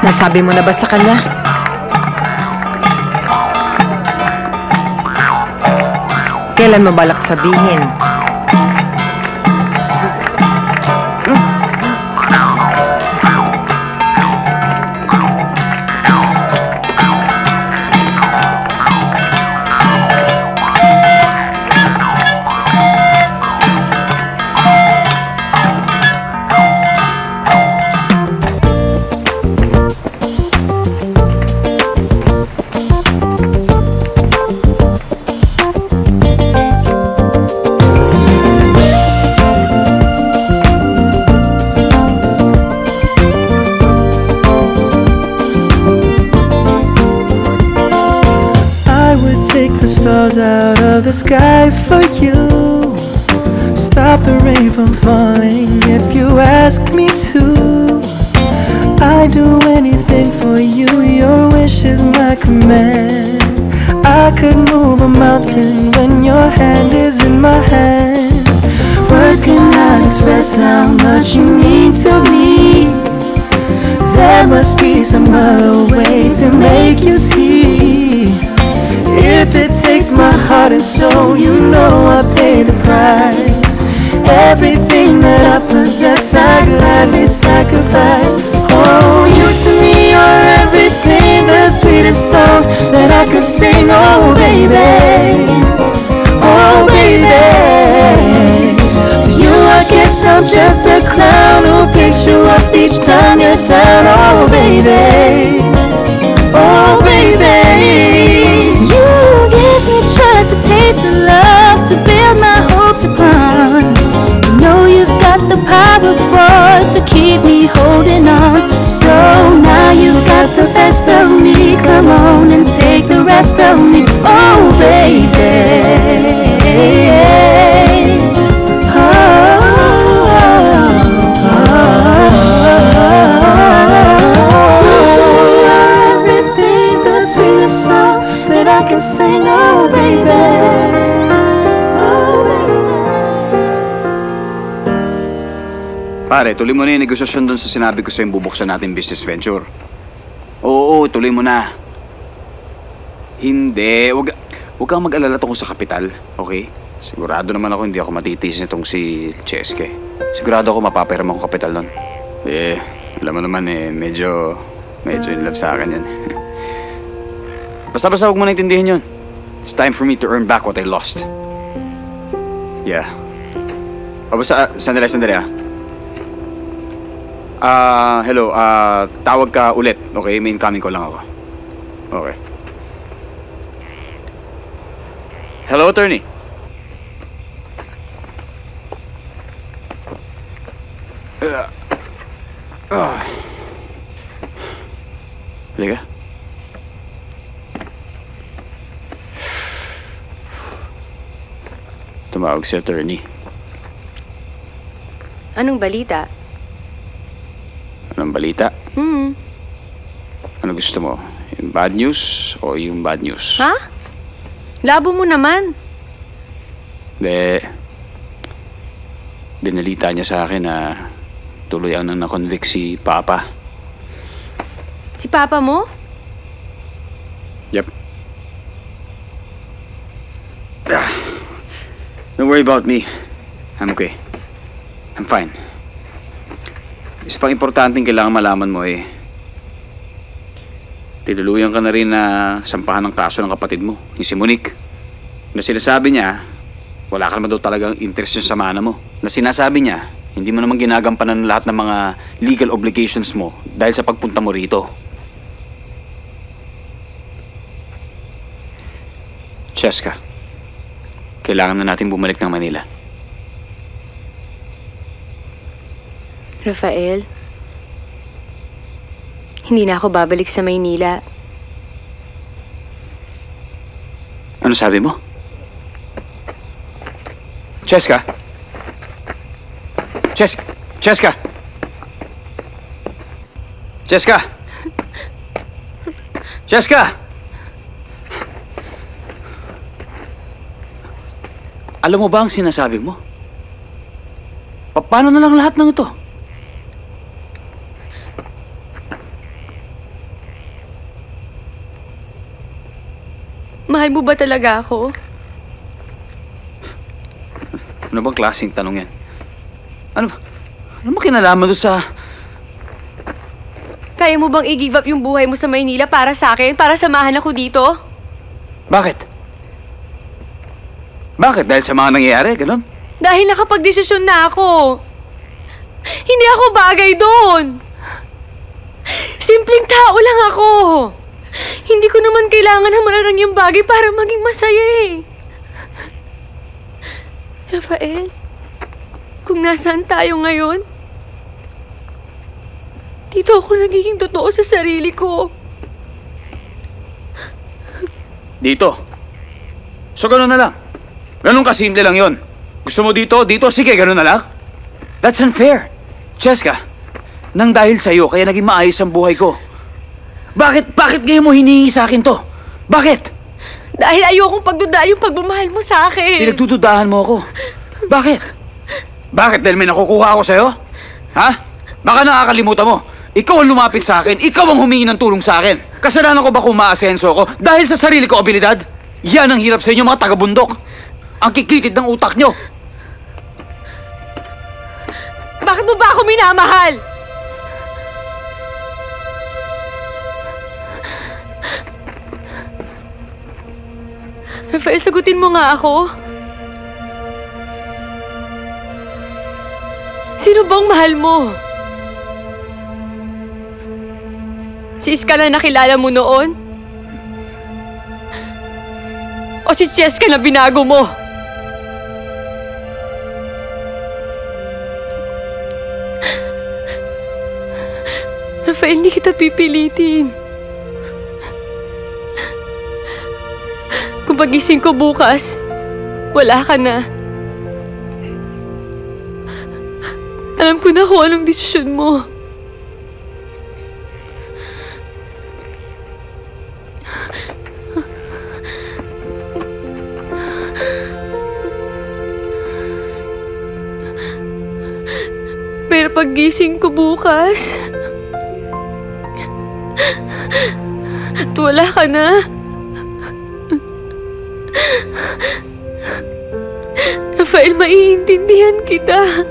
Nasabi mo na ba sa kanya? Kailan mo balak sabihin? Out of the sky for you, stop the rain from falling if you ask me to. I do anything for you, your wish is my command. I could move a mountain when your hand is in my hand. Words cannot express how much you mean to me. There must be some other way to make you see. If it takes my heart and soul, you know I pay the price. Everything that I possess, I gladly sacrifice. Oh, you to me are everything, the sweetest song that I could sing. Oh, baby, oh, baby. To you, I guess I'm just a clown who picks you up each time you're down. Oh, baby, oh, baby. Just a taste of love to build my hopes upon. You know you've got the power, boy, to keep me holding on. So now you got the best of me. Come on and take the rest of me. Oh, baby. Everything, the sweetest song that I can sing. Oh, baby. Pare, tuloy mo na yung negosasyon doon sa sinabi ko sa'yo bubuksan natin business venture. Oo, tuloy mo na. Hindi, wag kang mag-alala tungkol sa kapital, okay? Sigurado naman ako hindi ako matitiis nitong si Cheske. Sigurado ako mapapahiram akong kapital nun. Alam mo naman medyo in love sa akin yan. Basta huwag mo na intindihin yun. It's time for me to earn back what I lost. Yeah. O basta, sandali hello, tawag ka ulit, okay? May incoming ko lang ako. Okay. Hello, attorney. Halika. Tumawag si attorney. Anong balita? Anong balita? Ano gusto mo? Yung bad news o yung bad news? Ha? Labo mo naman. Binalita niya sa akin na tuluyan nang na-convict si Papa. Si Papa mo? Yep. Don't worry about me. I'm okay. I'm fine. Isa pang importanteng kailangan malaman mo tinuluyan ka na rin na sampahan ng kaso ng kapatid mo, yung si Monique. Na sinasabi niya, wala ka naman daw talagang interest sa mana mo. Na sinasabi niya, hindi mo naman ginagampanan lahat ng mga legal obligations mo dahil sa pagpunta mo rito. Cheska, kailangan na natin bumalik ng Manila. Rafael, hindi na ako babalik sa Maynila. Ano sabi mo? Cheska? Cheska? Cheska? Cheska! Alam mo ba ang sinasabi mo? Paano na lang lahat ng ito? Mahal mo ba talaga ako? Ano bang klaseng tanong yan? Ano mo kinalaman doon sa... Kaya mo bang i-give up yung buhay mo sa Maynila para sa akin? Para samahan ako dito? Bakit? Bakit? Dahil sa mga nangyayari? Ganon? Dahil nakapag-desisyon na ako. Hindi ako bagay doon. Simpleng tao lang ako. Hindi ko naman kailangan ng mararangyang bagay para maging masaya eh. Rafael, kung nasaan tayo ngayon, dito ako nagiging totoo sa sarili ko. Dito. So, gano'n na lang. Ganun kasimple lang yon. Gusto mo dito? Dito? Sige, gano'n na lang. That's unfair. Cheska, nang dahil sa'yo, kaya naging maayos ang buhay ko. Bakit ngayon mo hinihingi sa akin to? Bakit? Dahil ayokong pagdudahan yung pagmamahal mo sa akin. Pinagdududahan mo ako. Bakit? Bakit? Dahil may nakukuha ako sa'yo? Ha? Baka nakakalimutan mo. Ikaw ang lumapit sa akin. Ikaw ang humingi ng tulong sa akin. Kasalanan ko ba kung maasenso ko dahil sa sarili ko abilidad? Yan ang hirap sa inyo mga taga-bundok. Ang kikitid ng utak nyo. Bakit mo ba ako minamahal? Rafael, sagutin mo nga ako. Sino bang mahal mo? Si Iska na nakilala mo noon? O si Cheska na binago mo? Rafael, hindi kita pipilitin. Kung pagising ko bukas, wala ka na. Alam ko na kung anong desisyon mo. Pero pagising ko bukas, at wala ka na. Rafael, maiintindihan kita.